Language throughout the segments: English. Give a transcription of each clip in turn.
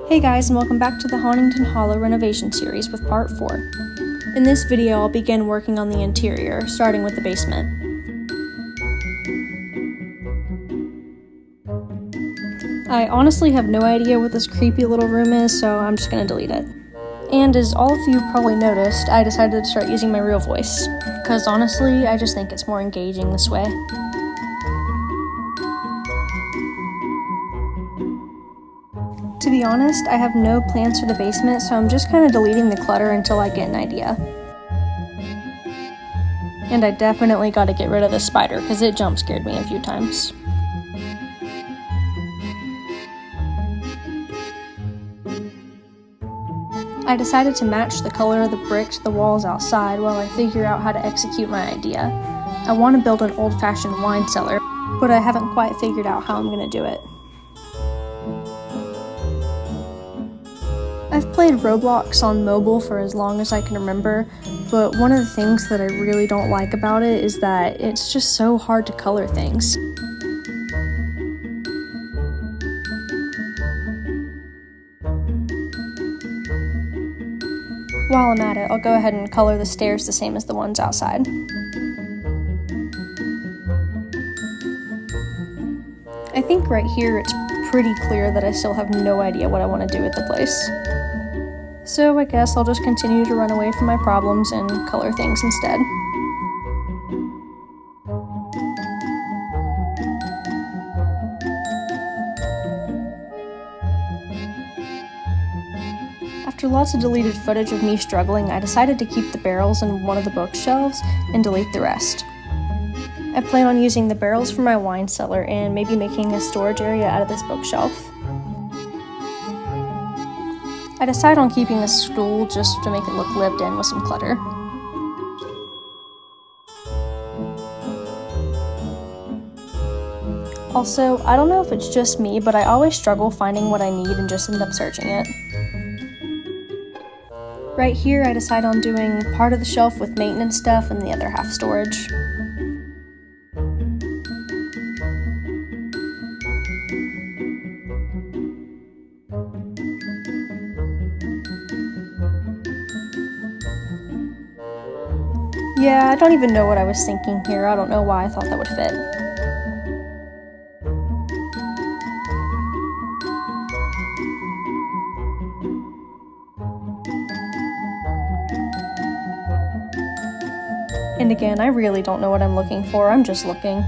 Hey guys, and welcome back to the Hauntington Hollow renovation series with part 4. In this video, I'll begin working on the interior, starting with the basement. I honestly have no idea what this creepy little room is, so I'm just gonna delete it. And as all of you probably noticed, I decided to start using my real voice, because honestly, I just think it's more engaging this way. To be honest, I have no plans for the basement, so I'm just kind of deleting the clutter until I get an idea. And I definitely got to get rid of the spider, because it jump scared me a few times. I decided to match the color of the brick to the walls outside while I figure out how to execute my idea. I want to build an old-fashioned wine cellar, but I haven't quite figured out how I'm going to do it. I've played Roblox on mobile for as long as I can remember, but one of the things that I really don't like about it is that it's just so hard to color things. While I'm at it, I'll go ahead and color the stairs the same as the ones outside. I think right here it's pretty clear that I still have no idea what I want to do with the place. So I guess I'll just continue to run away from my problems and color things instead. After lots of deleted footage of me struggling, I decided to keep the barrels in one of the bookshelves and delete the rest. I plan on using the barrels for my wine cellar and maybe making a storage area out of this bookshelf. I decide on keeping this stool just to make it look lived in with some clutter. Also, I don't know if it's just me, but I always struggle finding what I need and just end up searching it. Right here, I decide on doing part of the shelf with maintenance stuff and the other half storage. Yeah, I don't even know what I was thinking here. I don't know why I thought that would fit. And again, I really don't know what I'm looking for. I'm just looking.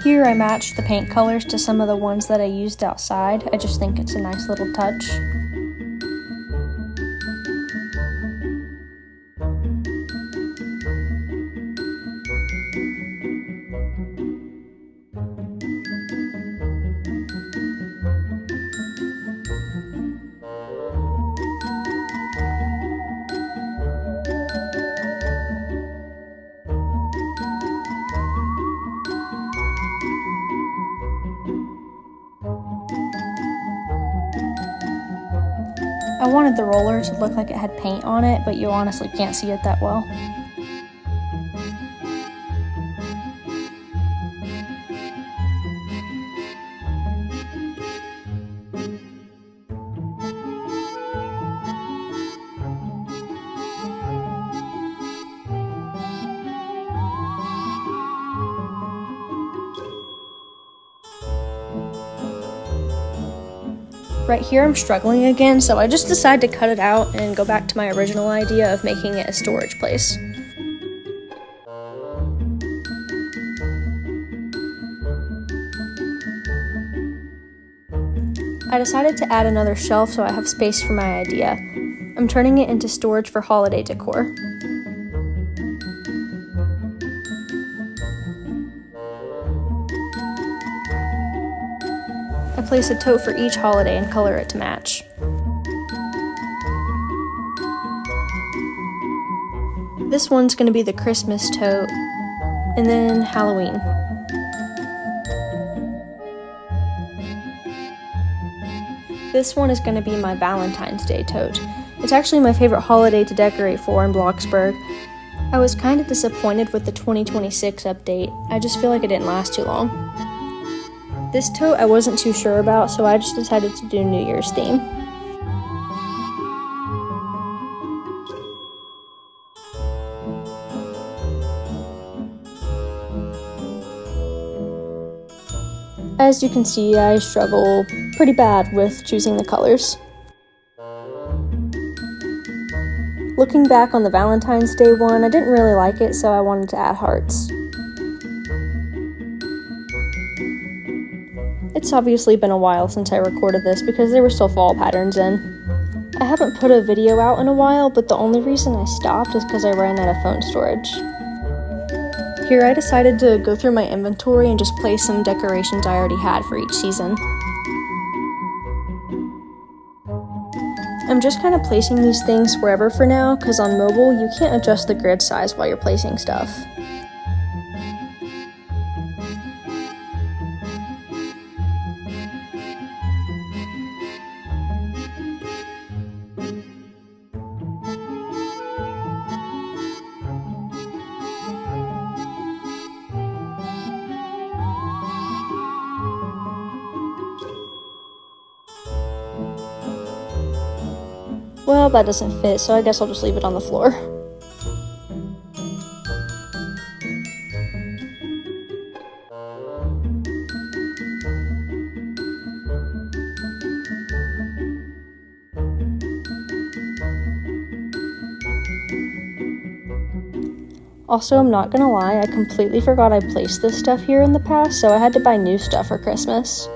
Here I matched the paint colors to some of the ones that I used outside. I just think it's a nice little touch. I wanted the roller to look like it had paint on it, but you honestly can't see it that well. Right here I'm struggling again, so I just decided to cut it out and go back to my original idea of making it a storage place. I decided to add another shelf so I have space for my idea. I'm turning it into storage for holiday decor. I place a tote for each holiday and color it to match. This one's going to be the Christmas tote, and then Halloween. This one is going to be my Valentine's Day tote. It's actually my favorite holiday to decorate for in Bloxburg. I was kind of disappointed with the 2026 update. I just feel like it didn't last too long. This tote I wasn't too sure about, so I just decided to do New Year's theme. As you can see, I struggle pretty bad with choosing the colors. Looking back on the Valentine's Day one, I didn't really like it, so I wanted to add hearts. It's obviously been a while since I recorded this because there were still fall patterns in. I haven't put a video out in a while, but the only reason I stopped is because I ran out of phone storage. Here I decided to go through my inventory and just place some decorations I already had for each season. I'm just kind of placing these things wherever for now, because on mobile you can't adjust the grid size while you're placing stuff. Well, that doesn't fit, so I guess I'll just leave it on the floor. Also, I'm not gonna lie, I completely forgot I placed this stuff here in the past, so I had to buy new stuff for Christmas.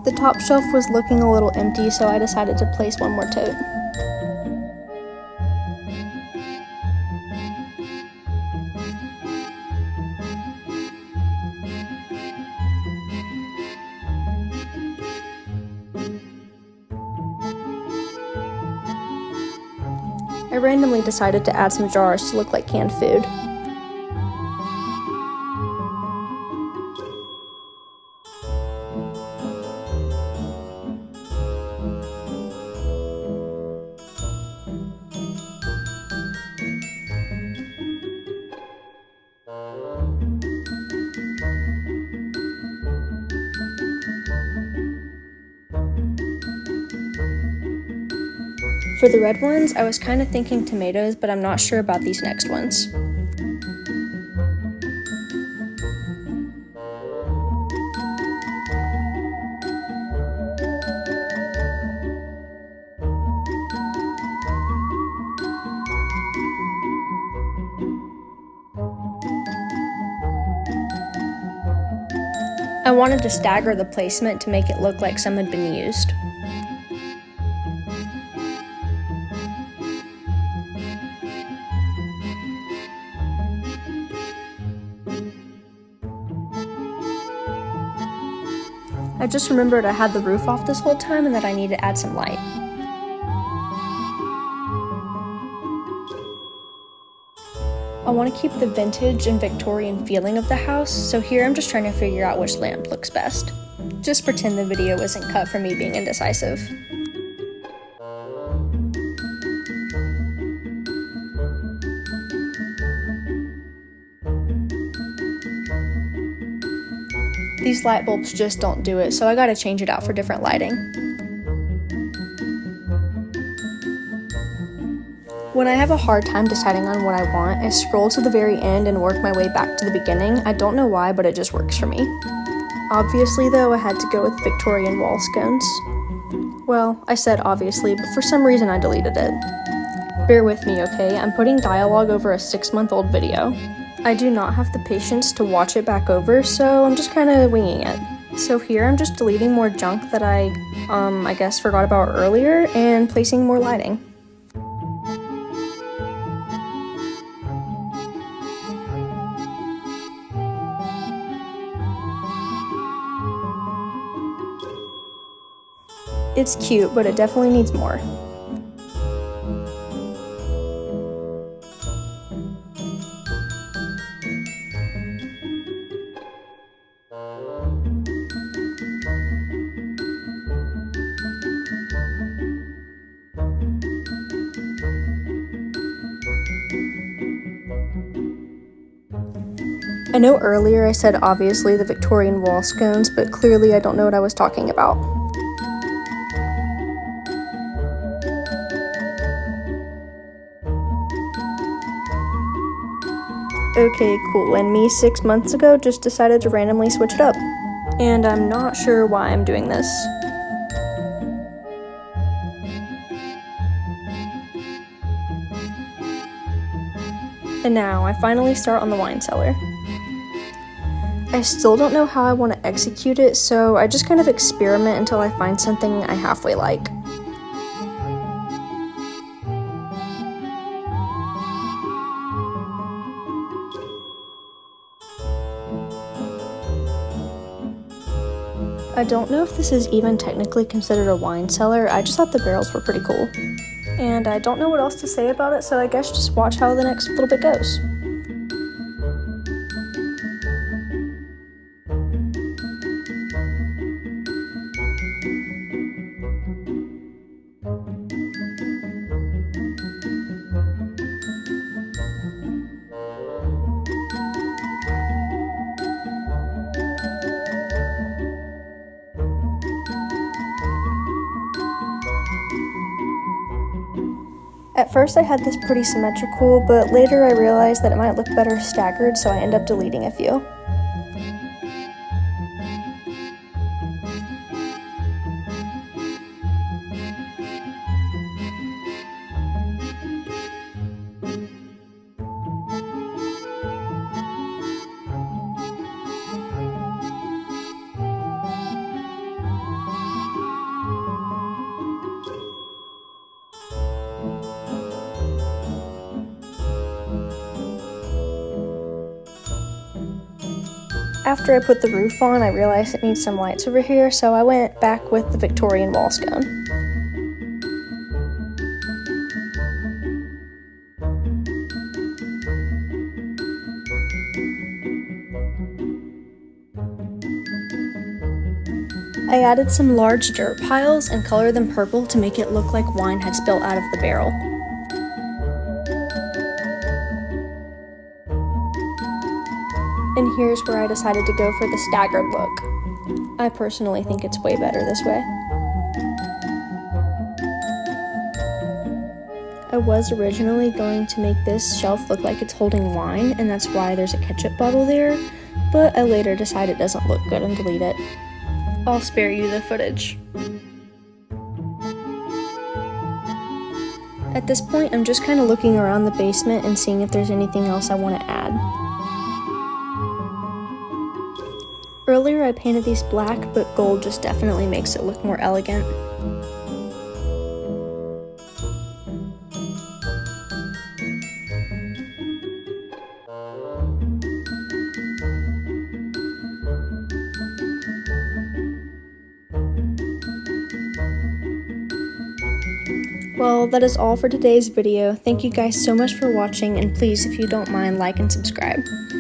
The top shelf was looking a little empty, so I decided to place one more tote. I randomly decided to add some jars to look like canned food. For the red ones, I was kind of thinking tomatoes, but I'm not sure about these next ones. I wanted to stagger the placement to make it look like some had been used. I just remembered I had the roof off this whole time and that I need to add some light. I want to keep the vintage and Victorian feeling of the house, so here I'm just trying to figure out which lamp looks best. Just pretend the video isn't cut from me being indecisive. These light bulbs just don't do it, so I gotta change it out for different lighting. When I have a hard time deciding on what I want, I scroll to the very end and work my way back to the beginning. I don't know why, but it just works for me. Obviously though, I had to go with Victorian wall scones. Well, I said obviously, but for some reason I deleted it. Bear with me, okay? I'm putting dialogue over a 6-month-old video. I do not have the patience to watch it back over, so I'm just kind of winging it. So here I'm just deleting more junk that I guess forgot about earlier and placing more lighting. It's cute, but it definitely needs more. I know earlier I said obviously the Victorian wall scones, but clearly I don't know what I was talking about. Okay, cool, and me 6 months ago just decided to randomly switch it up. And I'm not sure why I'm doing this. And now, I finally start on the wine cellar. I still don't know how I want to execute it, so I just kind of experiment until I find something I halfway like. I don't know if this is even technically considered a wine cellar, I just thought the barrels were pretty cool. And I don't know what else to say about it, so I guess just watch how the next little bit goes. At first I had this pretty symmetrical, but later I realized that it might look better staggered, so I end up deleting a few. After I put the roof on, I realized it needs some lights over here, so I went back with the Victorian wall scone. I added some large dirt piles and colored them purple to make it look like wine had spilled out of the barrel. And here's where I decided to go for the staggered look. I personally think it's way better this way. I was originally going to make this shelf look like it's holding wine, and that's why there's a ketchup bottle there, but I later decided it doesn't look good and delete it. I'll spare you the footage. At this point, I'm just kind of looking around the basement and seeing if there's anything else I want to add. Earlier I painted these black, but gold just definitely makes it look more elegant. Well, that is all for today's video. Thank you guys so much for watching, and please, if you don't mind, like and subscribe.